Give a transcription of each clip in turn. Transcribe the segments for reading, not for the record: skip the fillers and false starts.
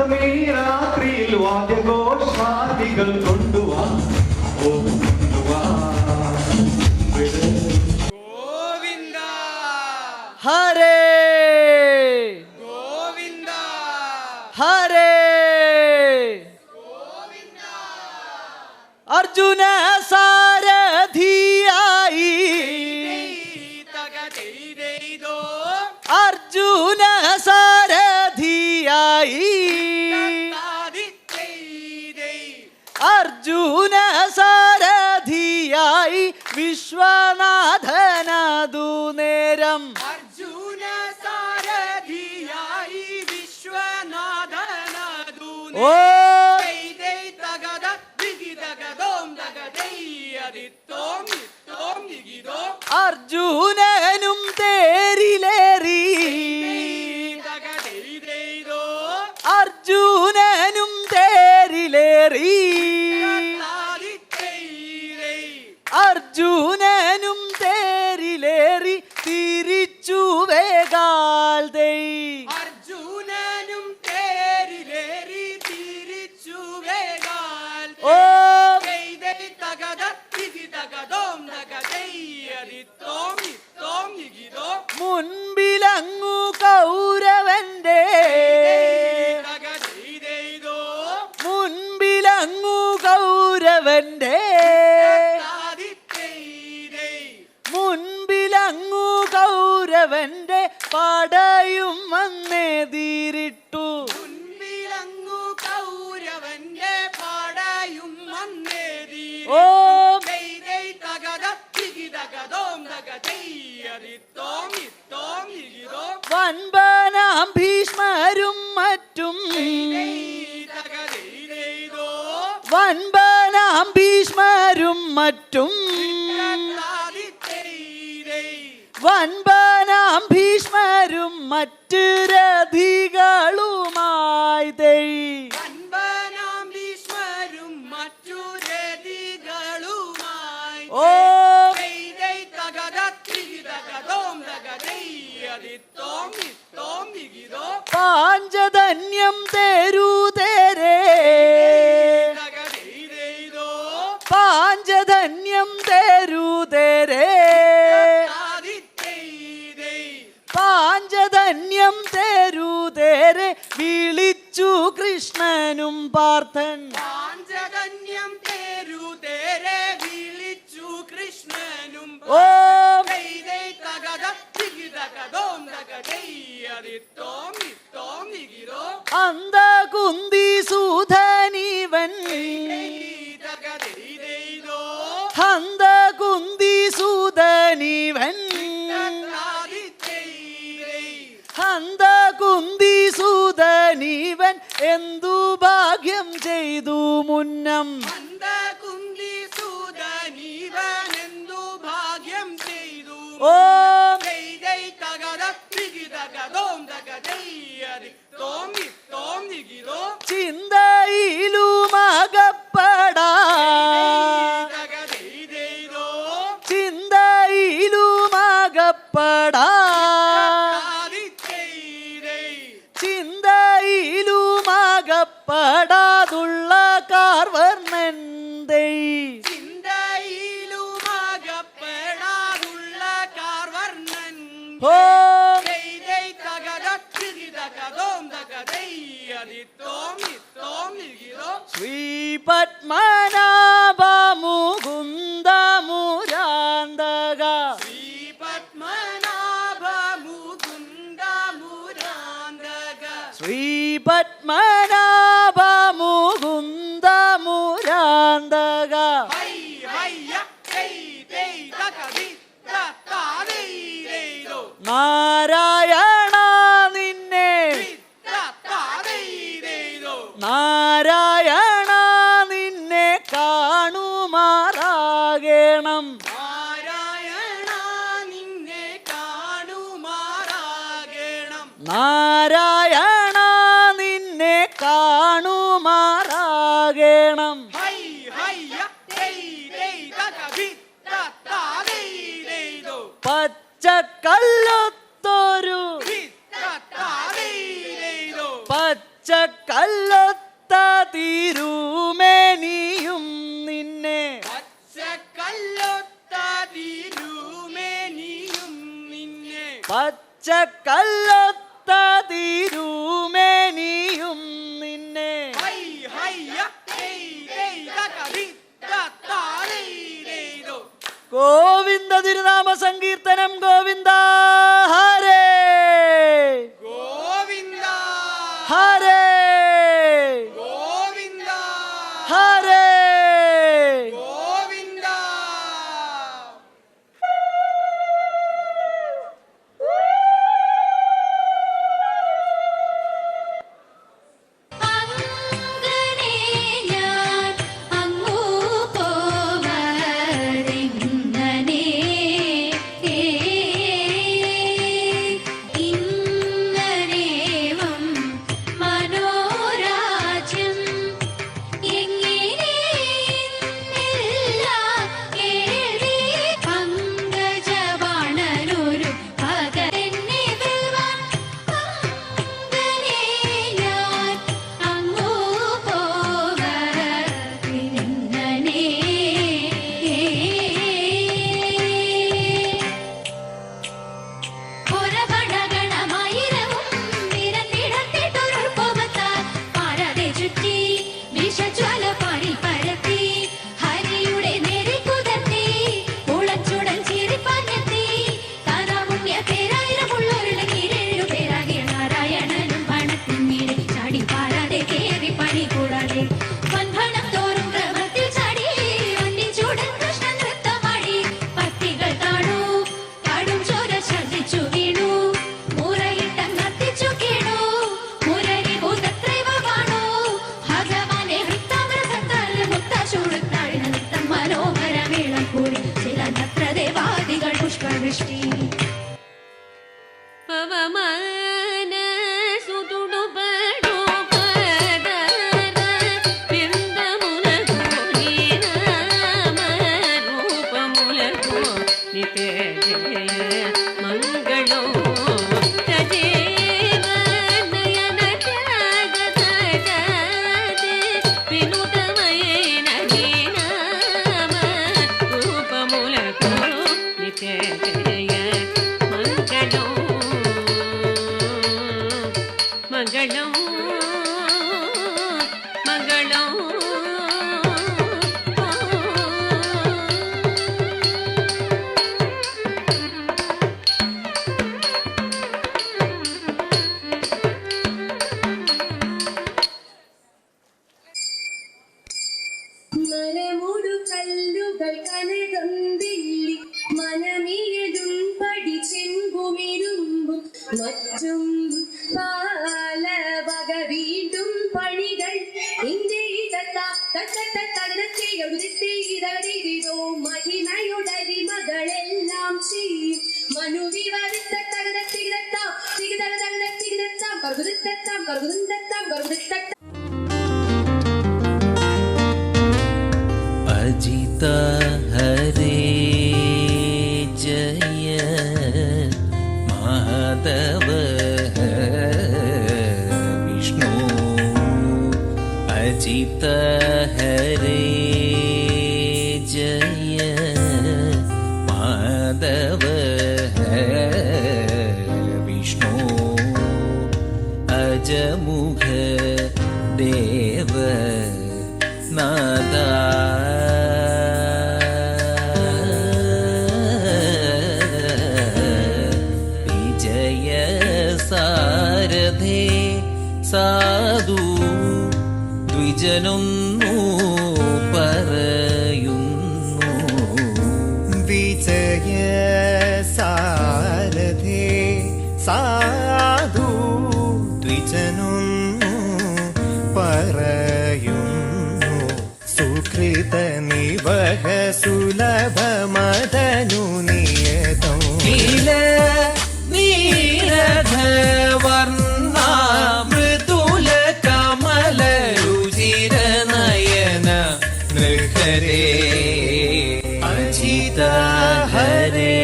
ശാന്തമേ രാത്രിയിൽ വാദ്യഘോഷാദികൾ കൊണ്ടുവാ ഗോവിന്ദ ഹരേ ഗോവിന്ദ ഹരേ ഗോവിന്ദ. അർജുന സാരഥിയായി അർജുന സാരഥിയായി അർജുന സാരഥിയായി വിശ്വനാഥനതു നേരം അർജുന സാരഥിയായി വിശ്വനാഥനതു ഓ അർജുനനും തേരിലേറി അർജുനനും തേരിലേറി അർജുനനും തേരിലേറി തിരിച്ചു വേഗാൽ ദൈ അർജുനനും തേരിലേറി തിരിച്ചു വേഗാൽ ഓ മുൻപിലങ്ങു കൗരവന്റെ മുൻപിലങ്ങു കൗരവന്റെ മുൻപിലങ്ങു കൗരവന്റെ പടയും വന്നെതിരിട്ടു മുൻപിലങ്ങു കൗരവന്റെ പടയും വന്നെതിരിട്ടു ഓ വൻപനാം ഭീഷ്മരും മറ്റും വൻപനാം ഭീഷ്മരും മറ്റും വൻപനാം ഭീഷ്മരും മറ്റു രഥികളുമായി ദൈ ഓ പാഞ്ചജന്യം തേരുതേരേ പാഞ്ചജന്യം തേരുതേരേ പാഞ്ചജന്യം തേരുതേരെ വിളിച്ചു കൃഷ്ണനും പാർത്ഥൻ പാഞ്ചജന്യം തേരുതേരെ വിളിച്ചു കൃഷ്ണനും ഓ അന്തകുന്തി സുധനിവൻ അന്തകുന്തി സുധനിവൻ അന്തകുന്തി സുധനിവൻ എന്തു ഭാഗ്യം ചെയ്തു മുന്നം അന്തകുന്തി സുധനിവൻ എന്തു ഭാഗ്യം ചെയ്തു ഓ ചിന്തയിലുമകപ്പെടാ ചിന്തയിലുമകപ്പെടാ ചിന്തയിലുമകപ്പെടാതുള്ള കാർവർണ്ണന്തൈ ചിന്തയിലുമകപ്പെടാതുള്ള കാർവർണ്ണൻ ഓ ശ്രീപത്മനാഭ മുകുന്ദ മുരാന്തക ശ്രീപത്മനാഭ മുകുന്ദ മുരാന്തക ശ്രീപത്മനാഭ മുകുന്ദ മുരാന്തക നാരായണ നിന്നെ നാരായണ നിന്നെ കാണുമാറാകണം നാരായണ നിന്നെ കാണുമാറാകണം നാരായണ നിന്നെ കാണുമാറാകണം പച്ചക്കല്ലുത്തൊരു പച്ചക്കല്ലുത്തൊരു പച്ചക്കല്ലൊത്ത തിരുമേനിയും നിന്നെ പച്ചക്കല്ലൊത്ത തിരുമേനിയും നിന്നെ പച്ചക്കല്ലൊത്ത തിരുമേനിയും നിന്നെ ഹൈ ഹയ്യ ഹേയ് ഹേയ് തകരി തത്താരേ രേദോ ഗോവിന്ദ തിരുനാമ സങ്കീർത്തനം ഗോവിന്ദ ഹരേ ഗോവിന്ദ ഹരേ ഗോവിന്ദ ഹരേ ഗോവിന്ദ അങ്ങനെ ഞാൻ അങ്ങു പോവരിങ്ങനെ ഇന്നരേവം മനോരാജ്യം എങ്ങനെയെന്നില്ല കേളി പങ്കജവാണനൊരു പകരെന്നെ വെൽവാൻ അങ്ങനെ ഞാൻ അങ്ങു പോവരിങ്ങനെ ഒരപടഗണമായിരവും നിരന്നിടത്തിട്ടൊരു കോപത്താൽ പാരാതെ ചുറ്റി വിഷജ്വാല പാടി പരത്തി ഹരിയുടെ നേരെ കുതർത്തി ഉളച്ചുടൻ ചിരിപ്പാഞ്ഞെത്തി താരാമുണ്യ പേരായിരമുള്ളൊരിടങ്ങിരേഴു പേരാകിയ നാരായണനും പണത്തിൻ മീതെ ചാടി പാരാതെ കേറി പണി കൂടാതെ വൻഭണം തോറും ക്രമത്തിൽ ചാടി വന്നിച്ചൂടൻ കൃഷ്ണ നൃത്തമാടി പത്തികൾ താണു കാടും ചോര ഛർദിച്ചു വീണു മുറയിട്ടം കത്തിച്ചു കീണു മുരരി ഭൂതത്രൈവ കാണു ഭഗവാനെ വൃത്താമൃതത്താൽ മുക്ത ചൂടുത്താഴിന നൃത്തം മനോഹരമേളം കൂടി ചില നത്രദേവാദികൾ പുഷ്പവൃഷ്ടി മംഗളം മംഗളം മനമൂടു കല്ലുകൾ കനകം വെള്ളി മനമിയതും പടി ചെങ്കുമിരുമ്പും മറ്റും പാലവക വീണ്ടും പണികൾ മഹിമയുടരിമകളെല്ലാം ചെയ്യും മനുവിവരുത്ത തകരത്തികിടത്താം തികിതക തകരത്തികിടത്താം കറുകുരുത്തത്താം കറുകുരുത്തത്താം കറുകുരുത്തത്താം अजित हरे जय माधव विष्णु अजित हरे जय माधव विष्णु अजमुख देव नादा विजय सारथे साधु द्विजनൊന്നു പറയുന്നു വിജയ സാരഥേ സാധു ദ്വിജനൊന്നു പറയുന്നു സുകൃത നിവഹ സുലഭ മദനു നിയതം നീലധവർണ മൃദുല കമല രുചിര നയന നൃഹരേ അജിത ഹരേ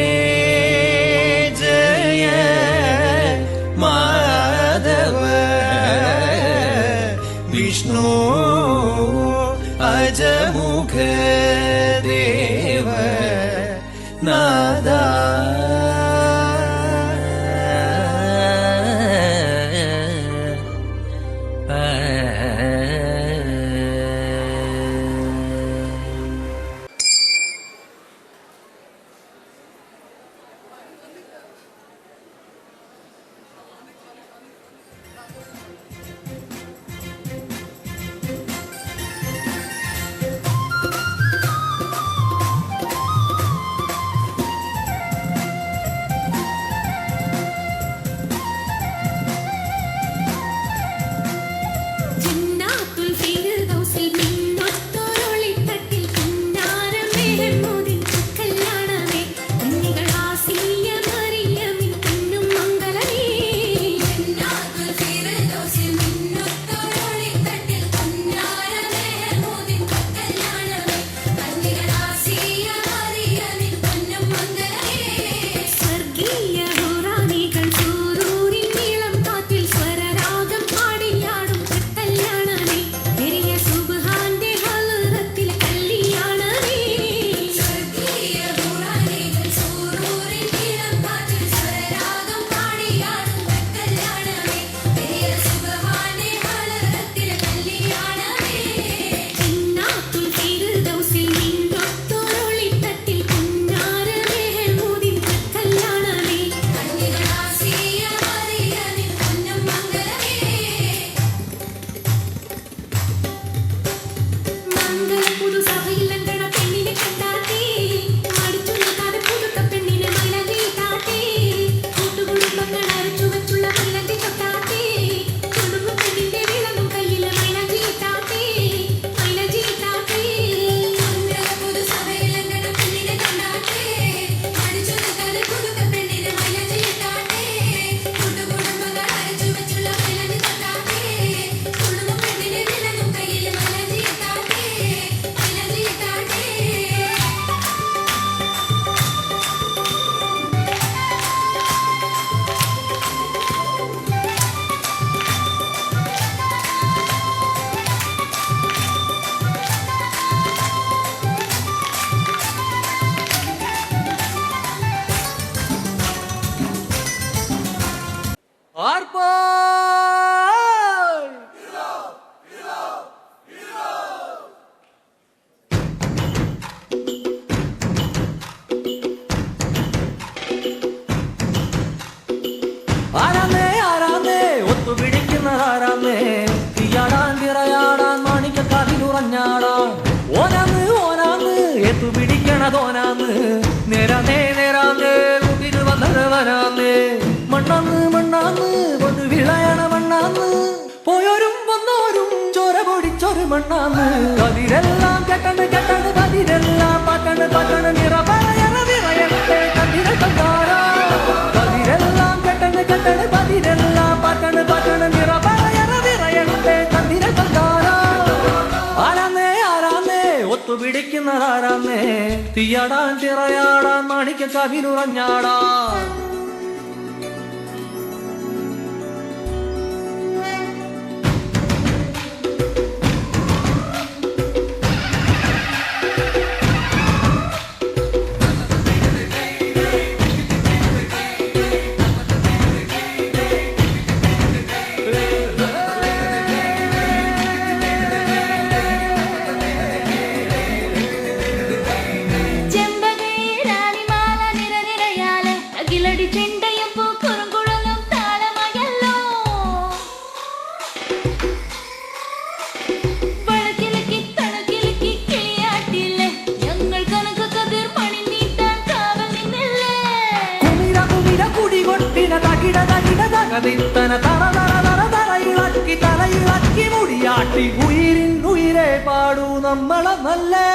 ജയ വിഷ്ണു അജമുഖ ദേവ നാദ ജിന്നാത്തുൽ ഫിർദൗസിൽ മിന്നൊത്തൊരൊളിത്തട്ടിൽ പുന്നാരം മെഹമൂദിൻ കല്യാണമേ കണ്ണികൾ ആസിയ മറിയമിൻ പൊന്നും മംഗളമേ ജിന്നാത്തുൽ ഫിർദൗസിൽ മിന്നൊത്തൊരൊളിത്തട്ടിൽ പുന്നാരം മെഹമൂദിൻ കല്യാണമേ കണ്ണികൾ ആസിയ മറിയമിൻ പൊന്നും മംഗളമേ സ്വർഗീയ ഹുറാനികൾ സൂറൂരിൻ നീളം കാറ്റിൽ സ്വരരാഗം പാടിയാടും കല്യാണമേ പെരിയ സുബ്ഹാന്റെ ഹളറത്തിൽ കല്യാണമേ സ്വർഗീയ ഹുറാനികൾ സൂറൂരിൻ നീളം കാറ്റിൽ സ്വരരാഗം പാടിയാടും കല്യാണമേ പെരിയ സുബ്ഹാന്റെ ഹളറത്തിൽ കല്യാണമേ ജിന്നാത്തുൽ ഫിർദൗസിൽ മിന്നൊത്തൊരൊളിത്തട്ടിൽ പുന്നാര മെഹമൂദിൻ കല്യാണമേ കണ്ണികൾ ആസിയ മറിയമിൻ പൊന്നും മംഗളമേ മംഗളപുതു സഭയിൽ അങ്കണ പെണ്ണിനെ കണ്ടാട്ടേ മടിച്ചു നിൽക്കാതെ പുതുക്ക പെണ്ണിനെ മൈലാഞ്ചി ഇട്ടാട്ടേ കൂട്ടുകുടുംബങ്ങൾ അരച്ചു വെച്ചുള്ള മൈലാഞ്ചി തൊട്ടാട്ടേ കുടുംബ പെണ്ണിന്റെ വിളങ്ങും കയ്യിലെ മൈലാഞ്ചി ഇട്ടാട്ടേ മൈലാഞ്ചി ഇട്ടാട്ടേ മംഗളപുതു സഭയിൽ അങ്കണ പെണ്ണിനെ കണ്ടാട്ടേ മടിച്ചു നിൽക്കാതെ പുതുക്ക പെണ്ണിനെ മൈലാഞ്ചി ഇട്ടാട്ടേ കൂട്ടുകുടുംബങ്ങൾ അരച്ചു വെച്ചുള്ള മൈലാഞ്ചി തൊട്ടാട്ടേ കുടുംബ പെണ്ണിന്റെ വിളങ്ങും കയ്യിലെ മൈലാഞ്ചി ഇട്ടാട്ടേ മൈലാഞ്ചി ഇട്ടാട്ടേ ആരാന്നേ ആരാന്നേ ഒത്തുപിടിക്കുന്നതാരാന്നേ തീയാടാൻ തിറയാടാൻ മാണിക്കക്കാതിലുറഞ്ഞാടാൻ ഓനാന്ന് ഓനാന്ന് എത്തുപിടിക്കണതോനാന്ന് നേരാന്നേ നേരാന്നേ മുതിര് വന്നവനാന്നേ മണ്ണാന്ന് മണ്ണാന്ന് ഒന്ന് വിളയണ മണ്ണാന്ന് പോയോരും വന്നോരും ചോര പൊടിച്ചൊരു മണ്ണാന്ന് കതിരെല്ലാം കെട്ടണ് കെട്ടണ് കതിരെല്ലാം പാട്ടണ് പാട്ടണ് നിറ പറയണ നിറയട്ടെ കതിര കണ്ടാരാ കതിരെല്ലാം കെട്ടണ് കെട്ടണ് കതിരെല്ലാം പാട്ടണ് പാട്ടണ് നിറ പറയണ നിറയട്ടെ കതിര കണ്ടാരാ ആരാന്നേ ആരാന്നേ ഒത്തുപിടിക്കുന്നതാരാന്നേ തീയാടാൻ തിറയാടാൻ മാണിക്ക കവിലുറഞ്ഞാടാൻ ചെമ്പകീരാണിമാല നിരനിരയാലെ അകിലടി ചെണ്ടയും പൂക്കുറുങ്കുഴലും താളമയല്ലോ വളക്കിലക്കി തണക്കിലക്കി കിളിയാട്ടില്ലേ ഞങ്ങൾ കനക കതിർ മണി നീട്ടാൻ കാവൽ നിന്നല്ലേ കുമിര കുമിര കുടി കൊട്ടിന തകിട തകിട തകതിത്തന തറ തറ തറ തറയിളക്കി തലയിളക്കി മുടിയാട്ടി ഉയിരിൻ ഉയിരെ പാടൂ നമ്മളെ നല്ലേ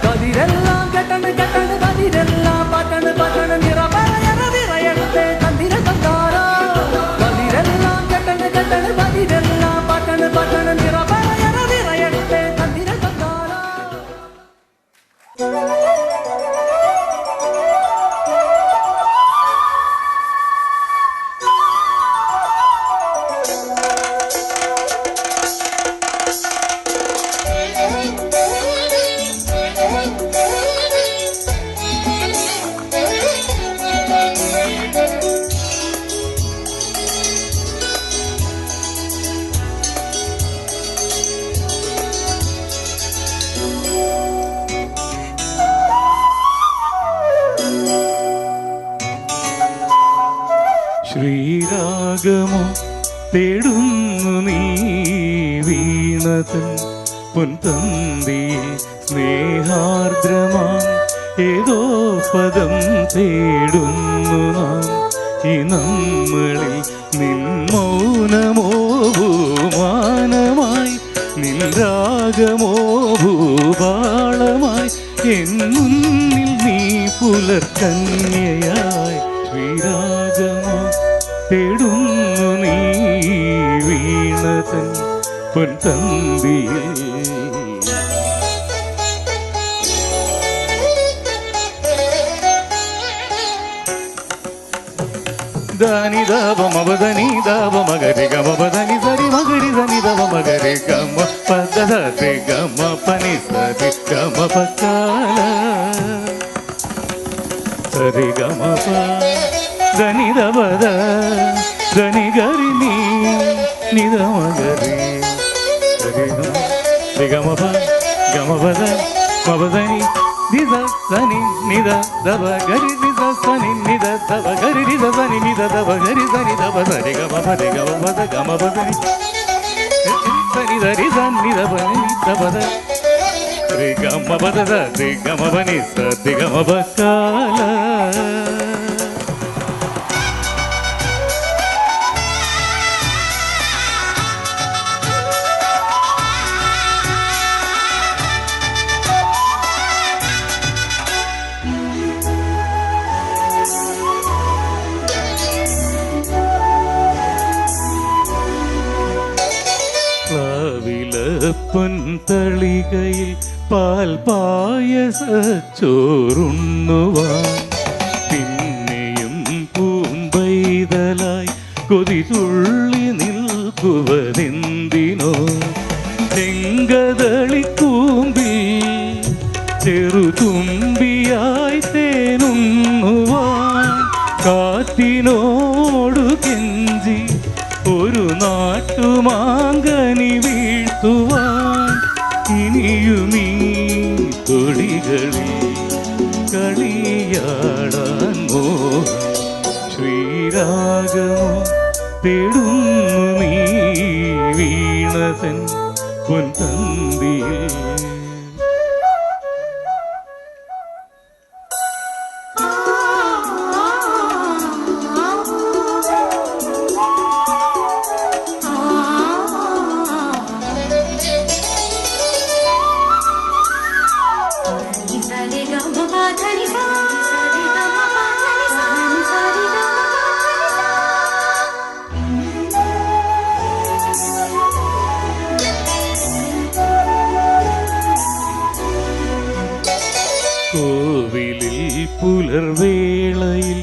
കതിരെല്ലാം കെട്ടണ് കെട്ടണ് കതിരെല്ലാം പാട്ടണ് പാട്ടണ് നിറ പറയണ നിറയട്ടെ കതിര കണ്ടാരാ കതിരെല്ലാം കെട്ടണ് കെട്ടണ് കതിരെല്ലാം പാട്ടണ് പാട്ടണ് നിറ പറയണ നിറയട്ടെ കതിര കണ്ടാരാ രാഗമോ തേടുന്നു നീ വീണതൻ പൊൻതന്തിയിൽ സ്നേഹാർദ്രമാം ഏതോ പദം തേടുന്നു നാം ഈ നമ്മളിൽ നിൻ മൗനമോ ഭൂമാനമായി നിൻ രാഗമോ ഭൂപാളമായി എൻ മുന്നിൽ നീ പുലർക്കന്യയായി ശ്രീരാഗമോ തേടുന്നു നീ വീണതൻ പൊൻതന്തിയിൽ ധനി ധവ മവധനി ധവ മഗരി ഗമ പധനി സരി മഗരി ധനി ധവ മഗരി ഗമ പദ സരി ഗമ പനി സരി ഗമ പക്കാല സരി ഗമ പ ധനി ധവ ധനി ഗരി നീ നിധ മഗരി സരി ഗമ പ ഗമ പദ മവധനി നിധ സനി നിധ ധവ ഗരി നിധ സനി നിധ ധവ ഗരി നിധ സനി നിധ ധവ ഗരി സനി ധവ സരി ഗമ പദ ഗമ പദ ഗമ പദനി സനി ധരി സനി ധവ ധവ രി ഗമ പദ രി ഗമ പനി സതി ഗമ പക്കാല പൊൻതളികയിൽ പാൽ പായസച്ചോറുണ്ണുവാൻ പിന്നെയും പൂമ്പൈതലായി കൊതി തുള്ളി നിൽക്കുവതെന്തിനോ ചെങ്കതളിക്കൂമ്പിൽ ചെറുതുമ്പിയായി തേനുണ്ണുവാൻ കാറ്റിനോടു കെഞ്ചി ഒരു നാട്ടുമാങ്കനി വീഴ്ത്തുവാൻ ഇനിയുമീ തൊടികളിൽ കളിയാടാൻ മോഹം ശ്രീരാഗമോ തേടുന്നു നീ വീണതൻ പൊൻതന്തിയിൽ കോവിലിൽ പുലർവേളയിൽ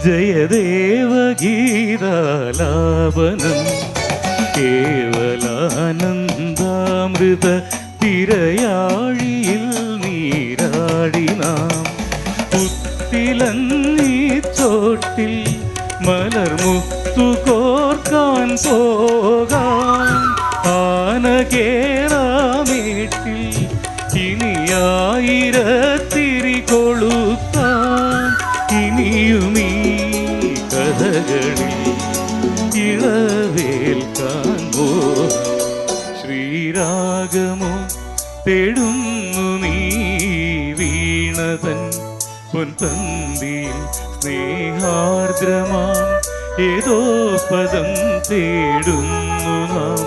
ജയദേവഗീതാലാപനം കേവലാനന്ദാമൃത തിരയാഴിയിൽ നീരാടി നാം പുത്തിലന്നീ ചോട്ടിൽ മലർമുത്തു കോർക്കാൻ പോകാൻ ആനകേറാമേട്ടിൽ ഇനിയായിരത്തിരി കൊളുത്താൻ ഇനിയുമീ കഥകളിൽ ഇളവേൽക്കാൻ മോഹം ശ്രീരാഗമോ തേടുന്നു നീ വീണതൻ പൊൻതന്തിയിൽ സ്നേഹാർദ്രമാം ഏതോ പദം തേടുന്നു നാം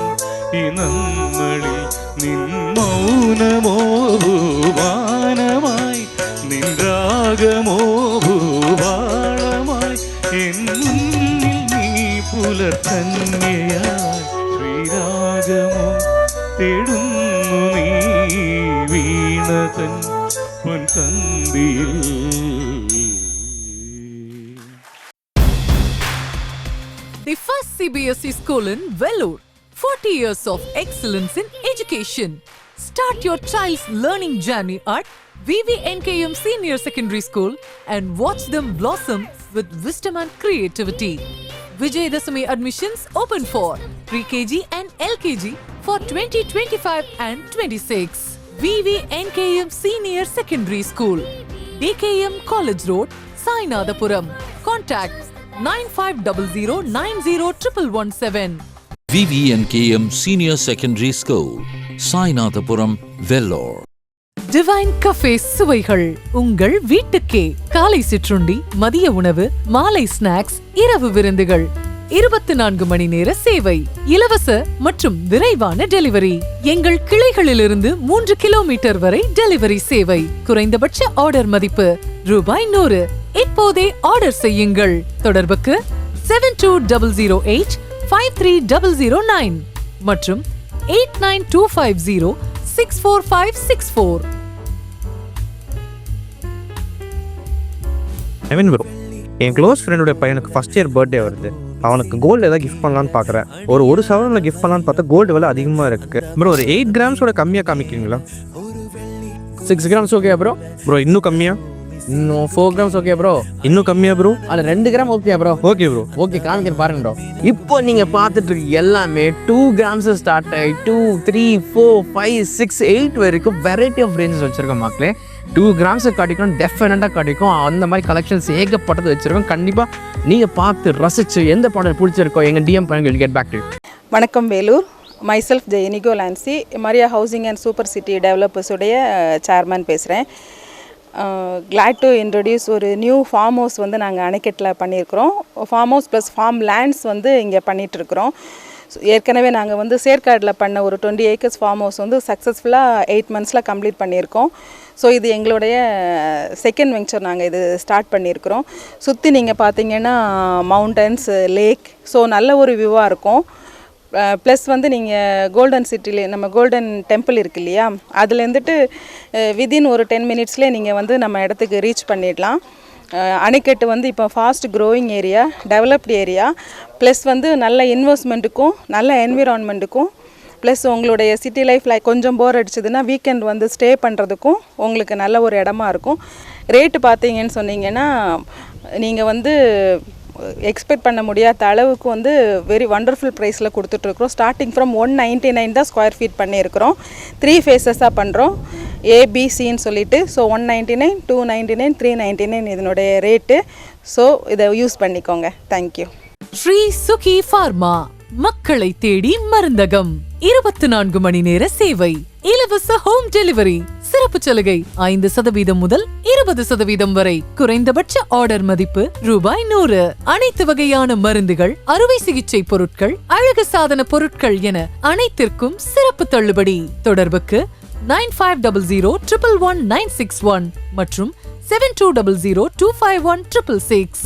ഈ നമ്മളിൽ നിൻ മൗനമോ ഭൂമാനമായി നിൻ രാഗമോ ഭൂപാളമായി എൻ മുന്നിൽ നീ പുലർക്കന്യയായി ശ്രീരാഗമോ തേടുന്നു നീ വീണതൻ പൊൻതന്തിയിൽ. The first CBSE school in Vellore. 40 years of excellence in education. Start your child's learning journey at VVNKM Senior Secondary School and watch them blossom with wisdom and creativity. Vijayadashami admissions open for pre-KG and LKG for 2025 and 26. VVNKM Senior Secondary School, DKM College Road, Sainadapuram. Contact 9500901117. VVNKM Senior Secondary School, Sainathapuram, Vellore. Divine cafe சுவைகள் உங்கள் வீட்டுக்கே. காலை சிற்றுண்டி, மதிய உணவு, மாலை snacks, இரவு விருந்துகள், 24 மணி நேர சேவை, இலவச மற்றும் விரைவான டெலிவரி. எங்கள் கிளைகளிலிருந்து 3 கிலோமீட்டர் வரை டெலிவரி சேவை. குறைந்தபட்ச ஆர்டர் மதிப்பு ₹100. இப்போதே ஆர்டர் செய்யுங்கள். தொடர்புக்கு 7200853009 மற்றும் 8925064564. ஐமீன் ப்ரோ, என் க்ளோஸ் ஃப்ரெண்டோட பையனுக்கு ஃபர்ஸ்ட் இயர் பர்த்டே வருது. அவனுக்கு கோல்டு ஏதாவது கிஃப்ட் பண்ணலான்னு பார்க்குறேன். ஒரு சவரனில் கிஃப்ட் பண்ணலான்னு பார்த்தா கோல்டு விலை அதிகமாக இருக்குது ப்ரோ. ஒரு 8 கிராம்ஸோட கம்மியாக காமிக்கிறீங்களா? 6 grams ஓகே ப்ரோ. ப்ரோ இன்னும் கம்மியாக? இன்னும் 4 grams ஓகே ப்ரோ. இன்னும் கம்மியாக ப்ரோ? அதில் 2 gram okay bro. Okay bro. Okay காமிக்கிற பாருங்க ப்ரோ. இப்போ நீங்கள் பார்த்துட்டு இருக்க எல்லாமே 2 grams ஸ்டார்ட் ஆகி 2, 3, 4, 5, 6, 8 வரைக்கும் வெரைட்டி ஆஃப் ரேஞ்சஸ் வச்சுருக்கோம் மக்களே. 2 grams கிடைக்கும், டெஃபினட்டாக கிடைக்கும். அந்த மாதிரி கலெக்ஷன்ஸ் ஏகப்பட்டது வச்சுருக்கோம். கண்டிப்பாக நீங்கள் பார்த்து ரசிச்சு எந்த ப்ராடக்ட் பிடிச்சிருக்கோ எங்கள் டிஎம் பண்ணுங்க. Get back to. வணக்கம் Vellore. Myself Jeyaniko Lancy, Maria Housing and Super City டெவலப்பர்ஸுடைய சேர்மேன் பேசுகிறேன். கிளாட் டு இன்ட்ரடியூஸ் ஒரு நியூ ஃபார்ம் ஹவுஸ் வந்து நாங்கள் அணைக்கட்டில் பண்ணியிருக்கிறோம். Farm house plus farm lands வந்து இங்கே பண்ணிகிட்ருக்குறோம். ஏற்கனவே நாங்கள் வந்து சேர்க்காடில் பண்ண ஒரு 20 acres ஃபார்ம் ஹவுஸ் வந்து சக்ஸஸ்ஃபுல்லாக 8 monthsல கம்ப்ளீட் பண்ணியிருக்கோம். ஸோ இது எங்களுடைய செகண்ட் வெஞ்சர். நாங்கள் இது ஸ்டார்ட் பண்ணியிருக்கிறோம். சுற்றி நீங்கள் பார்த்தீங்கன்னா மவுண்டன்ஸ், லேக், ஸோ நல்ல ஒரு வியூவாக இருக்கும். ப்ளஸ் வந்து நீங்கள் கோல்டன் சிட்டிலே நம்ம கோல்டன் டெம்பிள் இருக்கு இல்லையா, அதுலேருந்துட்டு வித்தின் ஒரு 10 minutesலேயே நீங்கள் வந்து நம்ம இடத்துக்கு ரீச் பண்ணிடலாம். அணைக்கட்டு வந்து இப்போ fast growing area, developed area, plus வந்து நல்ல இன்வெஸ்ட்மெண்ட்டுக்கும் நல்ல என்விரான்மெண்ட்டுக்கும், ப்ளஸ் உங்களுடைய சிட்டி லைஃப்பில் கொஞ்சம் போர் அடிச்சதுன்னா வீக்கெண்ட் வந்து ஸ்டே பண்ணுறதுக்கும் உங்களுக்கு நல்ல ஒரு இடமா இருக்கும். ரேட்டு பார்த்தீங்கன்னு சொன்னீங்கன்னா நீங்கள் வந்து எக்ஸ்பெக்ட் பண்ண முடியாத அளவுக்கு வந்து வெரி வண்டர்ஃபுல் ப்ரைஸில் கொடுத்துட்ருக்குறோம். ஸ்டார்டிங் ஃப்ரம் 199 தான் ஸ்கொயர் ஃபீட் பண்ணியிருக்கிறோம். 3 phases பண்ணுறோம், ஏபிசின்னு சொல்லிட்டு. ஸோ 199, 299, 399 இதனுடைய ரேட்டு. ஸோ இதை யூஸ் பண்ணிக்கோங்க. தேங்க்யூ. ஸ்ரீ சுகி ஃபார்மா, மக்களை தேடி மருந்தகம், 24 மணி நேர சேவை, இலவச ஹோம் டெலிவரி. சிறப்பு சலுகை 5% முதல் 20% வரை. குறைந்தபட்ச ஆர்டர் மதிப்பு ₹100. அனைத்து வகையான மருந்துகள், அறுவை சிகிச்சை பொருட்கள், அழகு சாதன பொருட்கள் என அனைத்திற்கும் சிறப்பு தள்ளுபடி. தொடர்புக்கு 9500111961 மற்றும் 7200251666.